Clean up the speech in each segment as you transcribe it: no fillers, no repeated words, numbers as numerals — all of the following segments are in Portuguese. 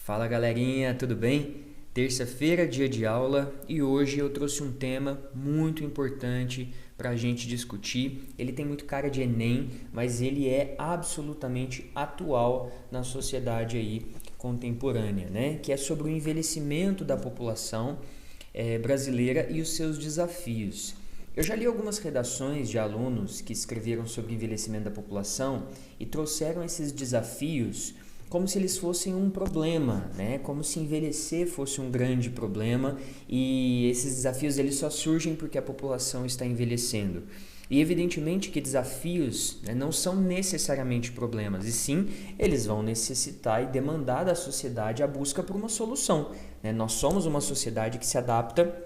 Fala galerinha, tudo bem? Terça-feira, dia de aula, e hoje eu trouxe um tema muito importante para a gente discutir. Ele tem muito cara de Enem, mas ele é absolutamente atual na sociedade aí contemporânea, né? Que é sobre o envelhecimento da população brasileira e os seus desafios. Eu já li algumas redações de alunos que escreveram sobre o envelhecimento da população e trouxeram esses desafios como se eles fossem um problema, né? Como se envelhecer fosse um grande problema e esses desafios eles só surgem porque a população está envelhecendo. E evidentemente que desafios, né, não são necessariamente problemas, e sim eles vão necessitar e demandar da sociedade a busca por uma solução, né? Nós somos uma sociedade que se adapta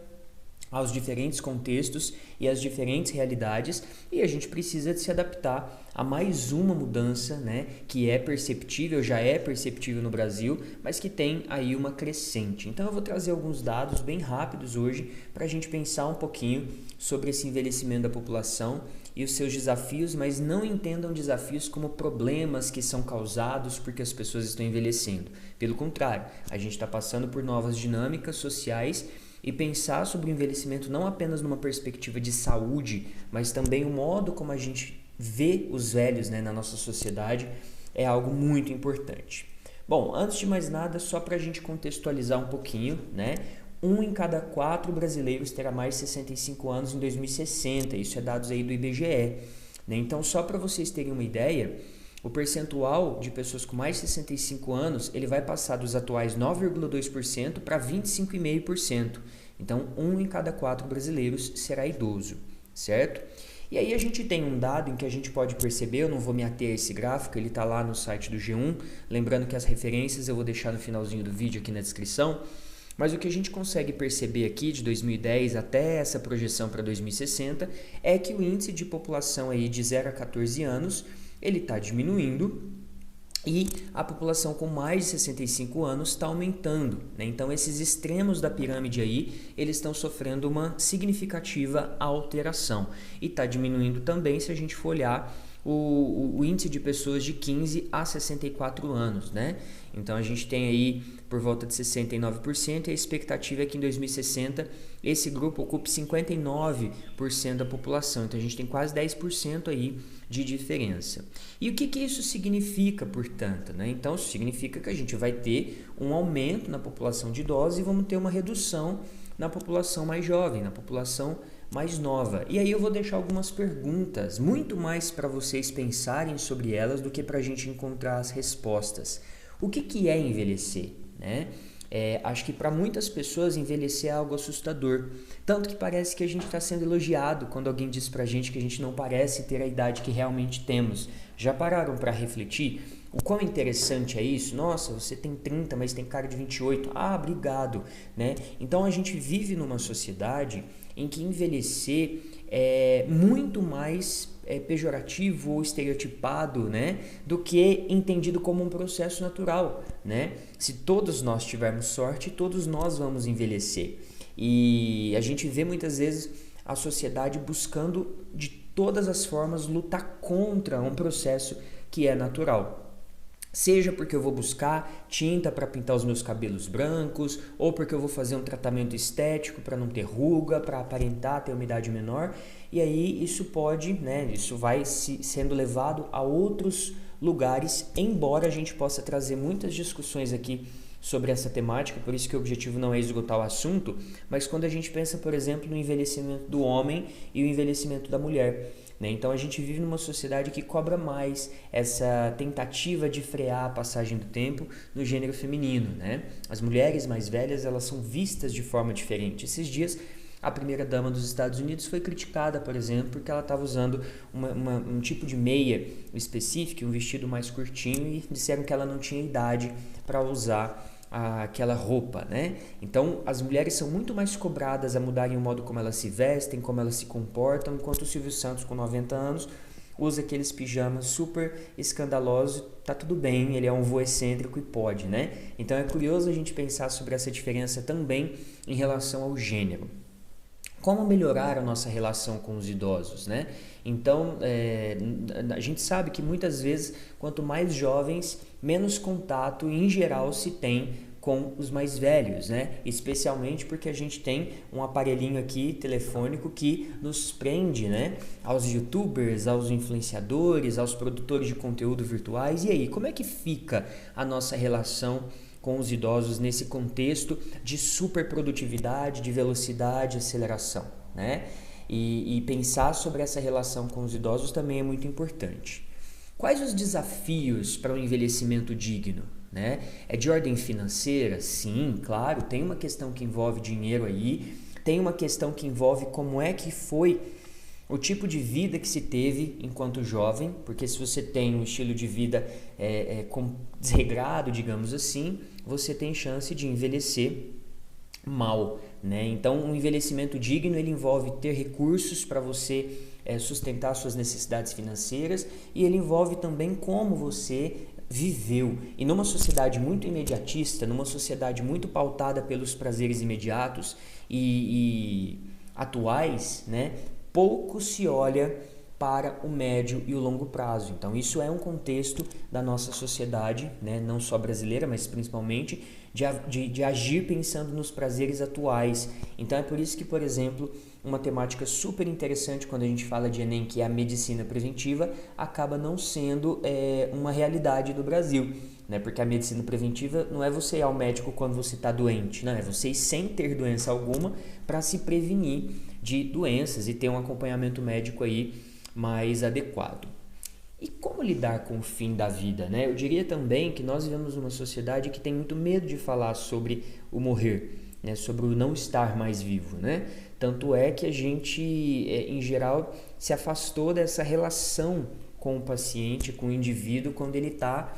aos diferentes contextos e às diferentes realidades, e a gente precisa de se adaptar a mais uma mudança, né, que é perceptível, já é perceptível no Brasil, mas que tem aí uma crescente. Então eu vou trazer alguns dados bem rápidos hoje para a gente pensar um pouquinho sobre esse envelhecimento da população e os seus desafios, mas não entendam desafios como problemas que são causados porque as pessoas estão envelhecendo. Pelo contrário, a gente está passando por novas dinâmicas sociais e pensar sobre o envelhecimento não apenas numa perspectiva de saúde, mas também o modo como a gente vê os velhos, né, na nossa sociedade é algo muito importante. Bom, antes de mais nada, só para a gente contextualizar um pouquinho, né? 1 em cada 4 brasileiros terá mais de 65 anos em 2060, isso é dados aí do IBGE, né? Então, só para vocês terem uma ideia, o percentual de pessoas com mais de 65 anos ele vai passar dos atuais 9,2% para 25,5%. Então, 1 em cada 4 brasileiros será idoso, certo? E aí a gente tem um dado em que a gente pode perceber, eu não vou me ater a esse gráfico, ele está lá no site do G1, lembrando que as referências eu vou deixar no finalzinho do vídeo aqui na descrição, mas o que a gente consegue perceber aqui de 2010 até essa projeção para 2060 é que o índice de população aí de 0 a 14 anos ele está diminuindo e a população com mais de 65 anos está aumentando, né? Então esses extremos da pirâmide aí, eles estão sofrendo uma significativa alteração e está diminuindo também se a gente for olhar o índice de pessoas de 15 a 64 anos, né? Então a gente tem aí por volta de 69% e a expectativa é que em 2060 esse grupo ocupe 59% da população. Então a gente tem quase 10% aí de diferença. E o que isso significa, portanto, né? Então isso significa que a gente vai ter um aumento na população de idosos e vamos ter uma redução na população mais jovem, na população mais nova. E aí eu vou deixar algumas perguntas, muito mais para vocês pensarem sobre elas do que para a gente encontrar as respostas. O que é envelhecer, né? Acho que para muitas pessoas envelhecer é algo assustador, tanto que parece que a gente está sendo elogiado quando alguém diz para a gente que a gente não parece ter a idade que realmente temos. Já pararam para refletir? O quão interessante é isso? Nossa, você tem 30, mas tem cara de 28. Ah, obrigado, né? Então a gente vive numa sociedade em que envelhecer é muito mais pejorativo ou estereotipado, né, do que entendido como um processo natural, né? Se todos nós tivermos sorte, todos nós vamos envelhecer. E a gente vê muitas vezes a sociedade buscando de todas as formas lutar contra um processo que é natural. Seja porque eu vou buscar tinta para pintar os meus cabelos brancos, ou porque eu vou fazer um tratamento estético para não ter ruga, para aparentar ter uma idade menor, e aí isso pode, né, isso vai sendo levado a outros lugares, embora a gente possa trazer muitas discussões aqui sobre essa temática, por isso que o objetivo não é esgotar o assunto, mas quando a gente pensa, por exemplo, no envelhecimento do homem e o envelhecimento da mulher, né? Então a gente vive numa sociedade que cobra mais essa tentativa de frear a passagem do tempo no gênero feminino, né? As mulheres mais velhas elas são vistas de forma diferente. Esses dias a primeira-dama dos Estados Unidos foi criticada, por exemplo, porque ela estava usando um tipo de meia específico, um vestido mais curtinho, e disseram que ela não tinha idade para usar aquela roupa, né? Então, as mulheres são muito mais cobradas a mudarem o modo como elas se vestem, como elas se comportam, enquanto o Silvio Santos, com 90 anos, usa aqueles pijamas super escandalosos, tá tudo bem, ele é um vô excêntrico e pode, né? Então, é curioso a gente pensar sobre essa diferença também em relação ao gênero. Como melhorar a nossa relação com os idosos, né? Então, a gente sabe que muitas vezes, quanto mais jovens, menos contato em geral se tem com os mais velhos, né? Especialmente porque a gente tem um aparelhinho aqui telefônico que nos prende, né, aos youtubers, aos influenciadores, aos produtores de conteúdo virtuais. E aí, como é que fica a nossa relação com os idosos nesse contexto de superprodutividade, de velocidade, aceleração, né? E pensar sobre essa relação com os idosos também é muito importante. Quais os desafios para um envelhecimento digno? Né? É de ordem financeira? Sim, claro, tem uma questão que envolve dinheiro aí, tem uma questão que envolve como é que foi o tipo de vida que se teve enquanto jovem, porque se você tem um estilo de vida desregrado, digamos assim, você tem chance de envelhecer mal, né? Então, um envelhecimento digno, ele envolve ter recursos para você sustentar suas necessidades financeiras, e ele envolve também como você viveu. E numa sociedade muito imediatista, numa sociedade muito pautada pelos prazeres imediatos e atuais, né, pouco se olha para o médio e o longo prazo. Então, isso é um contexto da nossa sociedade, né, não só brasileira, mas principalmente de agir pensando nos prazeres atuais. Então, é por isso que, por exemplo, uma temática super interessante quando a gente fala de Enem, que é a medicina preventiva, acaba não sendo uma realidade do Brasil, né? Porque a medicina preventiva não é você ir ao médico quando você está doente, não, é você ir sem ter doença alguma para se prevenir de doenças e ter um acompanhamento médico aí mais adequado. E como lidar com o fim da vida, né? Eu diria também que nós vivemos numa sociedade que tem muito medo de falar sobre o morrer, né? Sobre o não estar mais vivo, né? Tanto é que a gente, em geral, se afastou dessa relação com o paciente, com o indivíduo, quando ele está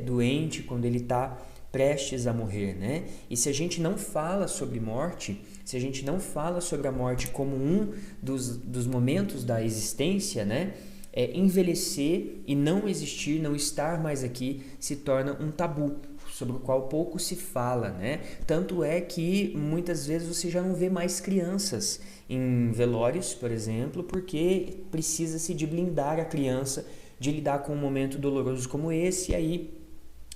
doente, quando ele está prestes a morrer, né? E se a gente não fala sobre morte, se a gente não fala sobre a morte como um dos momentos da existência, né? Envelhecer e não existir, não estar mais aqui, se torna um tabu, sobre o qual pouco se fala, né? Tanto é que muitas vezes você já não vê mais crianças em velórios, por exemplo, porque precisa-se de blindar a criança de lidar com um momento doloroso como esse, e aí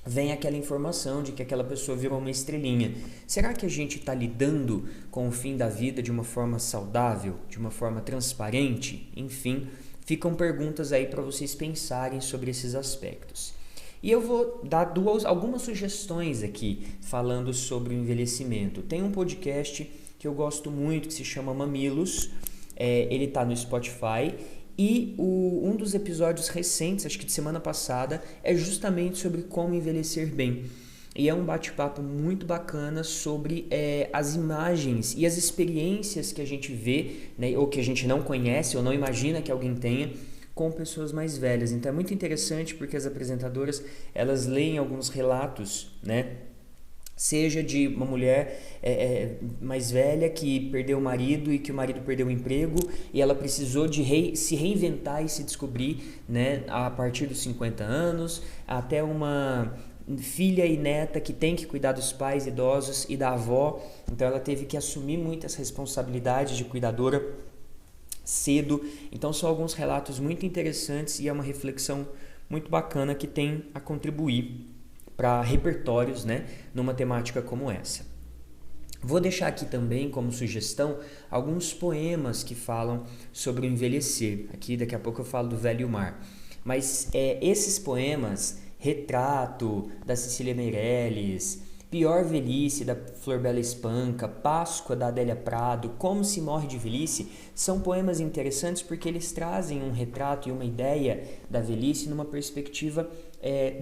vem aquela informação de que aquela pessoa virou uma estrelinha. Será que a gente está lidando com o fim da vida de uma forma saudável, de uma forma transparente? Enfim, ficam perguntas aí para vocês pensarem sobre esses aspectos. E eu vou dar algumas sugestões aqui falando sobre o envelhecimento. Tem um podcast que eu gosto muito que se chama Mamilos, ele está no Spotify, e um dos episódios recentes, acho que de semana passada, é justamente sobre como envelhecer bem. E é um bate-papo muito bacana sobre as imagens e as experiências que a gente vê, né, ou que a gente não conhece ou não imagina que alguém tenha, com pessoas mais velhas. Então é muito interessante porque as apresentadoras, elas leem alguns relatos, né? Seja de uma mulher mais velha que perdeu o marido e que o marido perdeu o emprego e ela precisou de se reinventar e se descobrir, né, a partir dos 50 anos, até uma filha e neta que tem que cuidar dos pais idosos e da avó. Então ela teve que assumir muitas responsabilidades de cuidadora cedo. Então são alguns relatos muito interessantes e é uma reflexão muito bacana que tem a contribuir para repertórios, né, numa temática como essa. Vou deixar aqui também como sugestão alguns poemas que falam sobre o envelhecer. Aqui daqui a pouco eu falo do Velho Mar. Mas esses poemas, Retrato, da Cecília Meirelles, Pior Velhice, da Flor Bela Espanca, Páscoa, da Adélia Prado, Como se Morre de Velhice, são poemas interessantes porque eles trazem um retrato e uma ideia da velhice numa perspectiva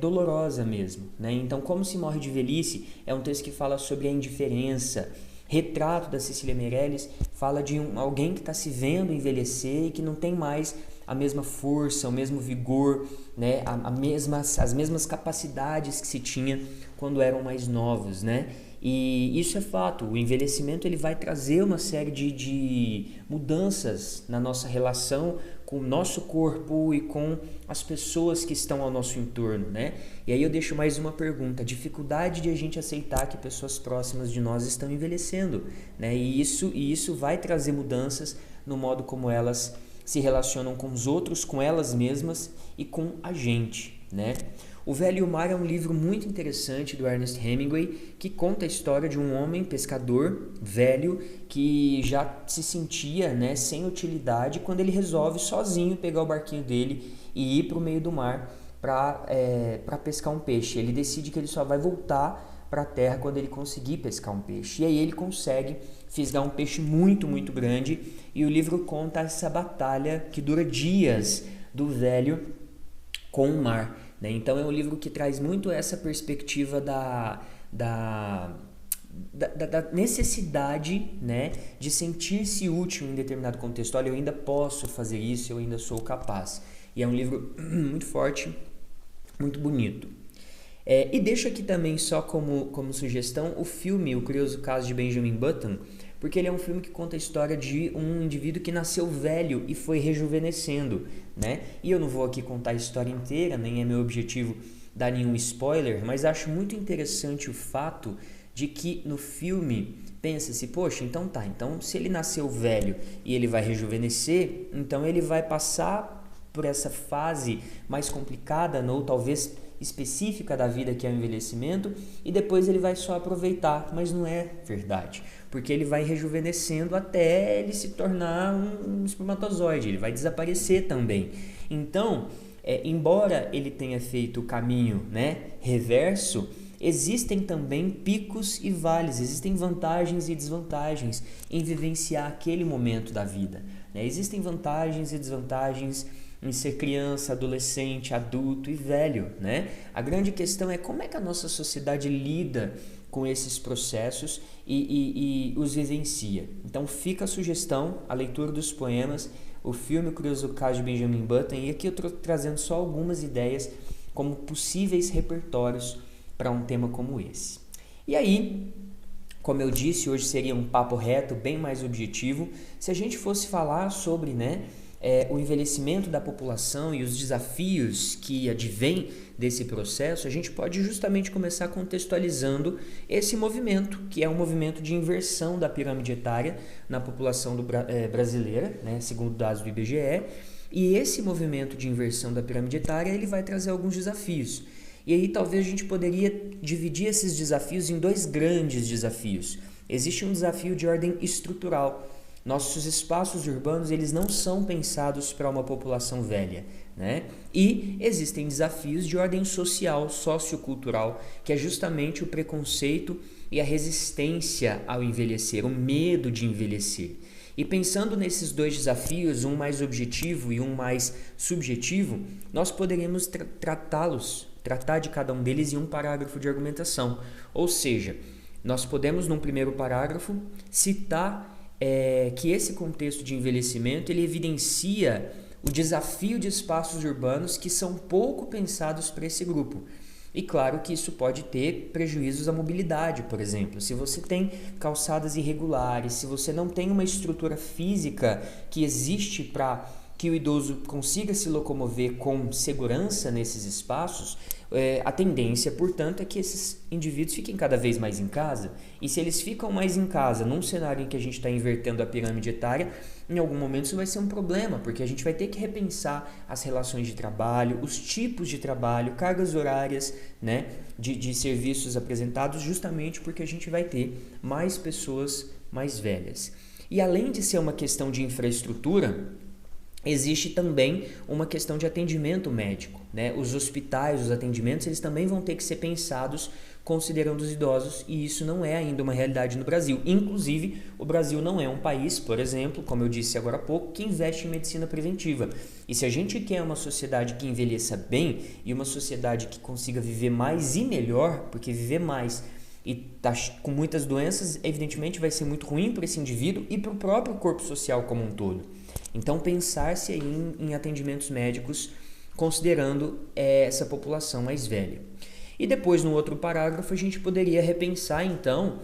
dolorosa mesmo, né? Então, Como se Morre de Velhice é um texto que fala sobre a indiferença. Retrato, da Cecília Meirelles, fala de alguém que está se vendo envelhecer e que não tem mais a mesma força, o mesmo vigor, né? As mesmas capacidades que se tinha quando eram mais novos, né? E isso é fato, o envelhecimento ele vai trazer uma série de mudanças na nossa relação com o nosso corpo e com as pessoas que estão ao nosso entorno, né? E aí eu deixo mais uma pergunta: a dificuldade de a gente aceitar que pessoas próximas de nós estão envelhecendo, né? E isso vai trazer mudanças no modo como elas se relacionam com os outros, com elas mesmas e com a gente, né? O Velho e o Mar é um livro muito interessante do Ernest Hemingway, que conta a história de um homem pescador velho que já se sentia, né, sem utilidade quando ele resolve sozinho pegar o barquinho dele e ir para o meio do mar para pescar um peixe. Ele decide que ele só vai voltar para a terra quando ele conseguir pescar um peixe. E aí ele consegue fisgar um peixe muito, muito grande, e o livro conta essa batalha que dura dias do velho com o mar, né? Então é um livro que traz muito essa perspectiva da necessidade, né, de sentir-se útil em determinado contexto. Olha, eu ainda posso fazer isso, eu ainda sou capaz. E é um livro muito forte, muito bonito. E deixo aqui também só como sugestão o filme O Curioso Caso de Benjamin Button, porque ele é um filme que conta a história de um indivíduo que nasceu velho e foi rejuvenescendo, né? E eu não vou aqui contar a história inteira, nem é meu objetivo dar nenhum spoiler, mas acho muito interessante o fato de que no filme pensa-se, poxa, então se ele nasceu velho e ele vai rejuvenescer, então ele vai passar por essa fase mais complicada, ou talvez específica da vida, que é o envelhecimento, e depois ele vai só aproveitar, mas não é verdade, porque ele vai rejuvenescendo até ele se tornar um espermatozoide, ele vai desaparecer também. Então, embora ele tenha feito o caminho, né, reverso, existem também picos e vales, existem vantagens e desvantagens em vivenciar aquele momento da vida, né? Existem vantagens e desvantagens em ser criança, adolescente, adulto e velho, né? A grande questão é como é que a nossa sociedade lida com esses processos e os vivencia. Então fica a sugestão, a leitura dos poemas, o filme O Curioso Caso de Benjamin Button, e aqui eu estou trazendo só algumas ideias como possíveis repertórios para um tema como esse. E aí, como eu disse, hoje seria um papo reto, bem mais objetivo. Se a gente fosse falar sobre, né, o envelhecimento da população e os desafios que advêm desse processo, a gente pode justamente começar contextualizando esse movimento, que é um movimento de inversão da pirâmide etária na população brasileira, né, segundo dados do IBGE, e esse movimento de inversão da pirâmide etária ele vai trazer alguns desafios. E aí talvez a gente poderia dividir esses desafios em dois grandes desafios. Existe um desafio de ordem estrutural. Nossos espaços urbanos eles não são pensados para uma população velha, né? E existem desafios de ordem social, sociocultural, que é justamente o preconceito e a resistência ao envelhecer, o medo de envelhecer. E pensando nesses dois desafios, um mais objetivo e um mais subjetivo, nós poderíamos tratar de cada um deles em um parágrafo de argumentação. Ou seja, nós podemos, num primeiro parágrafo, citar que esse contexto de envelhecimento ele evidencia o desafio de espaços urbanos que são pouco pensados para esse grupo. E claro que isso pode ter prejuízos à mobilidade, por exemplo. Se você tem calçadas irregulares, se você não tem uma estrutura física que existe para que o idoso consiga se locomover com segurança nesses espaços, a tendência, portanto, é que esses indivíduos fiquem cada vez mais em casa. E se eles ficam mais em casa, num cenário em que a gente está invertendo a pirâmide etária, em algum momento isso vai ser um problema, porque a gente vai ter que repensar as relações de trabalho, os tipos de trabalho, cargas horárias, né, de serviços apresentados, justamente porque a gente vai ter mais pessoas mais velhas. E além de ser uma questão de infraestrutura, existe também uma questão de atendimento médico, né? Os hospitais, os atendimentos, eles também vão ter que ser pensados considerando os idosos, e isso não é ainda uma realidade no Brasil. Inclusive, o Brasil não é um país, por exemplo, como eu disse agora há pouco, que investe em medicina preventiva. E se a gente quer uma sociedade que envelheça bem e uma sociedade que consiga viver mais e melhor, porque viver mais e tá com muitas doenças, evidentemente vai ser muito ruim para esse indivíduo e para o próprio corpo social como um todo. Então, pensar-se aí em atendimentos médicos considerando essa população mais velha. E depois, no outro parágrafo, a gente poderia repensar, então,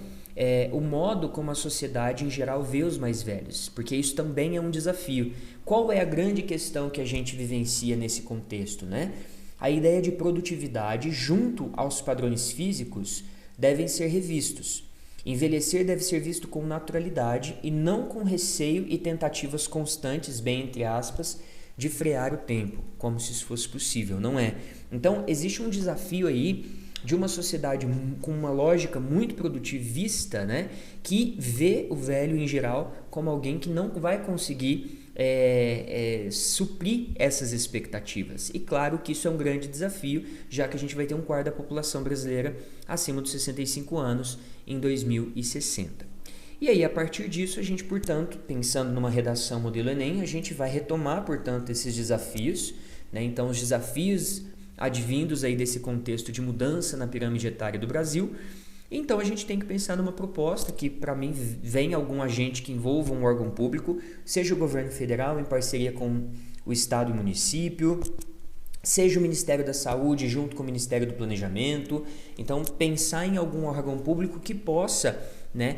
o modo como a sociedade, em geral, vê os mais velhos, porque isso também é um desafio. Qual é a grande questão que a gente vivencia nesse contexto, né? A ideia de produtividade, junto aos padrões físicos, devem ser revistos. Envelhecer deve ser visto com naturalidade e não com receio e tentativas constantes, bem entre aspas, de frear o tempo, como se isso fosse possível, não é? Então, existe um desafio aí de uma sociedade com uma lógica muito produtivista, né, que vê o velho em geral como alguém que não vai conseguir suprir essas expectativas. E claro que isso é um grande desafio, já que a gente vai ter um quarto da população brasileira acima dos 65 anos em 2060. E aí, a partir disso, a gente, portanto, pensando numa redação modelo Enem, a gente vai retomar, portanto, esses desafios, né? Então, os desafios advindos aí desse contexto de mudança na pirâmide etária do Brasil. Então, a gente tem que pensar numa proposta que, para mim, venha algum agente que envolva um órgão público, seja o governo federal em parceria com o estado e município, seja o Ministério da Saúde junto com o Ministério do Planejamento. Então, pensar em algum órgão público que possa, né,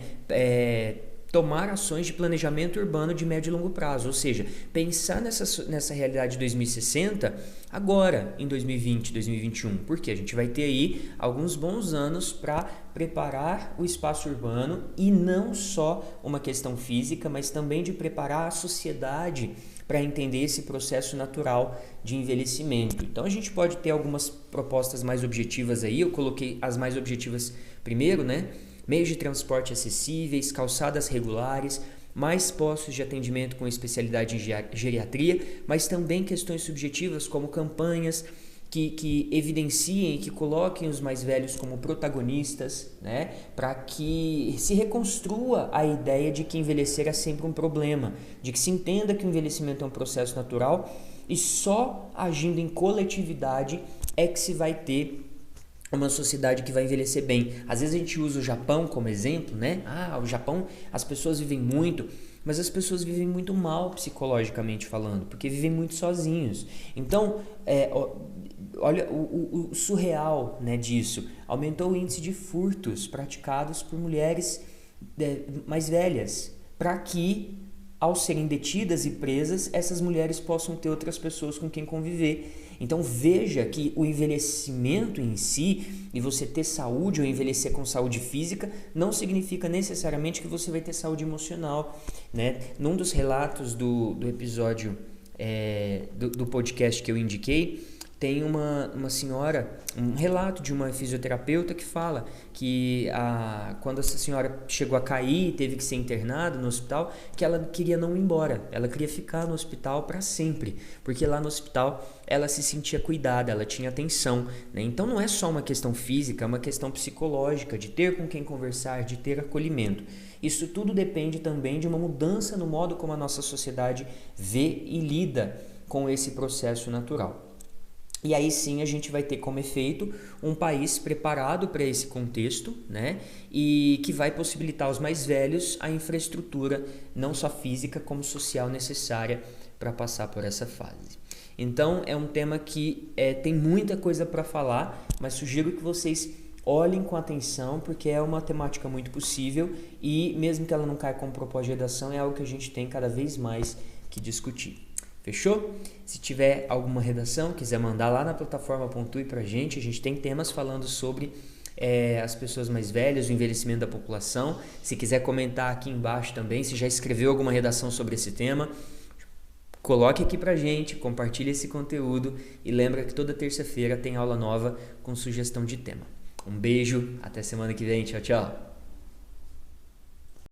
tomar ações de planejamento urbano de médio e longo prazo, ou seja, pensar nessa realidade de 2060 agora, em 2020, 2021, porque a gente vai ter aí alguns bons anos para preparar o espaço urbano e não só uma questão física, mas também de preparar a sociedade para entender esse processo natural de envelhecimento. Então a gente pode ter algumas propostas mais objetivas aí, eu coloquei as mais objetivas primeiro, né? Meios de transporte acessíveis, calçadas regulares, mais postos de atendimento com especialidade em geriatria, mas também questões subjetivas como campanhas que evidenciem e que coloquem os mais velhos como protagonistas, né? Para que se reconstrua a ideia de que envelhecer é sempre um problema, de que se entenda que o envelhecimento é um processo natural e só agindo em coletividade é que se vai ter uma sociedade que vai envelhecer bem. Às vezes a gente usa o Japão como exemplo, né? O Japão, as pessoas vivem muito, mas as pessoas vivem muito mal psicologicamente falando, porque vivem muito sozinhos. Então, olha o surreal, né, disso. Aumentou o índice de furtos praticados por mulheres mais velhas, para que, ao serem detidas e presas, essas mulheres possam ter outras pessoas com quem conviver. Então veja que o envelhecimento em si, e você ter saúde ou envelhecer com saúde física, não significa necessariamente que você vai ter saúde emocional, né? Num dos relatos do episódio do podcast que eu indiquei, tem uma senhora, um relato de uma fisioterapeuta que fala que quando essa senhora chegou a cair e teve que ser internada no hospital, que ela queria não ir embora, ela queria ficar no hospital para sempre, porque lá no hospital ela se sentia cuidada, ela tinha atenção, né? Então não é só uma questão física, é uma questão psicológica, de ter com quem conversar, de ter acolhimento. Isso tudo depende também de uma mudança no modo como a nossa sociedade vê e lida com esse processo natural. E aí sim a gente vai ter como efeito um país preparado para esse contexto, né? E que vai possibilitar aos mais velhos a infraestrutura, não só física, como social necessária para passar por essa fase. Então é um tema que tem muita coisa para falar, mas sugiro que vocês olhem com atenção, porque é uma temática muito possível e mesmo que ela não caia como propósito de redação, é algo que a gente tem cada vez mais que discutir. Fechou? Se tiver alguma redação, quiser mandar lá na plataforma Pontue pra gente. A gente tem temas falando sobre as pessoas mais velhas, o envelhecimento da população. Se quiser comentar aqui embaixo também, se já escreveu alguma redação sobre esse tema, coloque aqui pra gente, compartilhe esse conteúdo e lembra que toda terça-feira tem aula nova com sugestão de tema. Um beijo, até semana que vem, tchau, tchau!